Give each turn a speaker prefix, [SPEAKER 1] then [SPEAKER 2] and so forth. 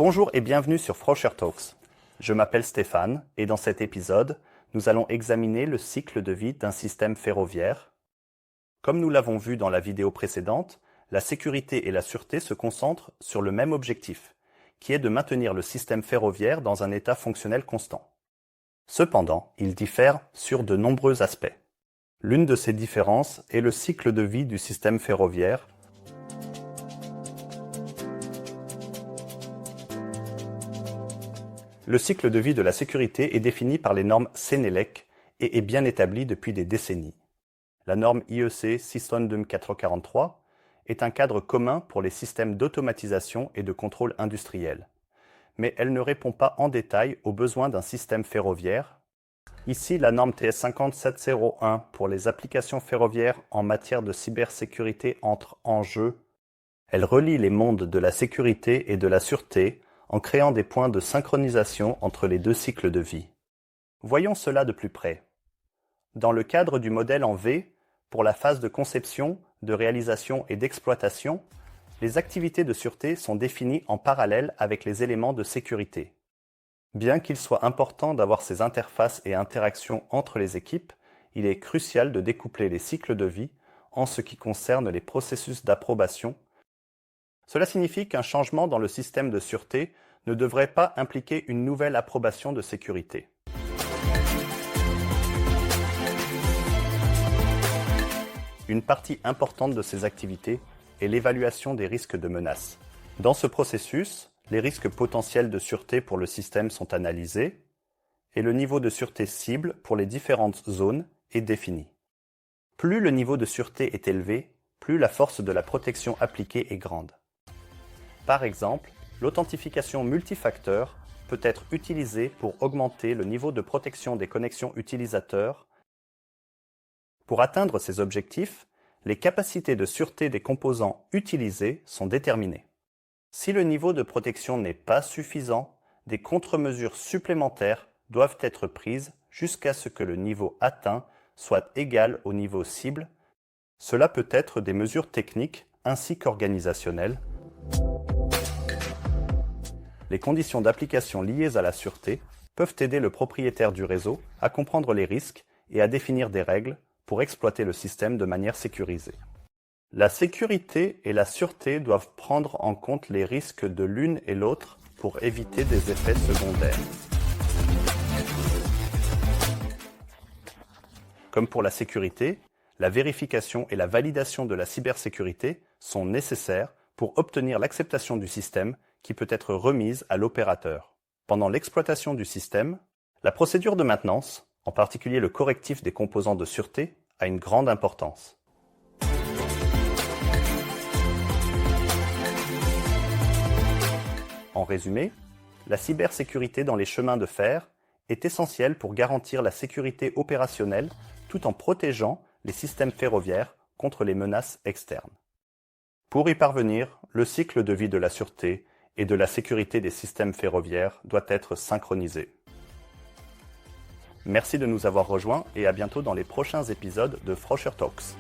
[SPEAKER 1] Bonjour et bienvenue sur Froscher Talks. Je m'appelle Stéphane et dans cet épisode, nous allons examiner le cycle de vie d'un système ferroviaire. Comme nous l'avons vu dans la vidéo précédente, la sécurité et la sûreté se concentrent sur le même objectif, qui est de maintenir le système ferroviaire dans un état fonctionnel constant. Cependant, ils diffèrent sur de nombreux aspects. L'une de ces différences est le cycle de vie du système ferroviaire. Le cycle de vie de la sécurité est défini par les normes Sénélec et est bien établi depuis des décennies. La norme IEC 62443 est un cadre commun pour les systèmes d'automatisation et de contrôle industriel. Mais elle ne répond pas en détail aux besoins d'un système ferroviaire. Ici, la norme TS 50701 pour les applications ferroviaires en matière de cybersécurité entre en jeu. Elle relie les mondes de la sécurité et de la sûreté en créant des points de synchronisation entre les deux cycles de vie. Voyons cela de plus près. Dans le cadre du modèle en V, pour la phase de conception, de réalisation et d'exploitation, les activités de sûreté sont définies en parallèle avec les éléments de sécurité. Bien qu'il soit important d'avoir ces interfaces et interactions entre les équipes, il est crucial de découpler les cycles de vie en ce qui concerne les processus d'approbation. Cela signifie qu'un changement dans le système de sûreté ne devrait pas impliquer une nouvelle approbation de sécurité. Une partie importante de ces activités est l'évaluation des risques de menace. Dans ce processus, les risques potentiels de sûreté pour le système sont analysés et le niveau de sûreté cible pour les différentes zones est défini. Plus le niveau de sûreté est élevé, plus la force de la protection appliquée est grande. Par exemple, l'authentification multifacteur peut être utilisée pour augmenter le niveau de protection des connexions utilisateurs. Pour atteindre ces objectifs, les capacités de sûreté des composants utilisés sont déterminées. Si le niveau de protection n'est pas suffisant, des contre-mesures supplémentaires doivent être prises jusqu'à ce que le niveau atteint soit égal au niveau cible. Cela peut être des mesures techniques ainsi qu'organisationnelles. Les conditions d'application liées à la sûreté peuvent aider le propriétaire du réseau à comprendre les risques et à définir des règles pour exploiter le système de manière sécurisée. La sécurité et la sûreté doivent prendre en compte les risques de l'une et l'autre pour éviter des effets secondaires. Comme pour la sécurité, la vérification et la validation de la cybersécurité sont nécessaires pour obtenir l'acceptation du système qui peut être remise à l'opérateur. Pendant l'exploitation du système, la procédure de maintenance, en particulier le correctif des composants de sûreté, a une grande importance. En résumé, la cybersécurité dans les chemins de fer est essentielle pour garantir la sécurité opérationnelle tout en protégeant les systèmes ferroviaires contre les menaces externes. Pour y parvenir, le cycle de vie de la sûreté et de la sécurité des systèmes ferroviaires doit être synchronisé. Merci de nous avoir rejoints et à bientôt dans les prochains épisodes de Froscher Talks.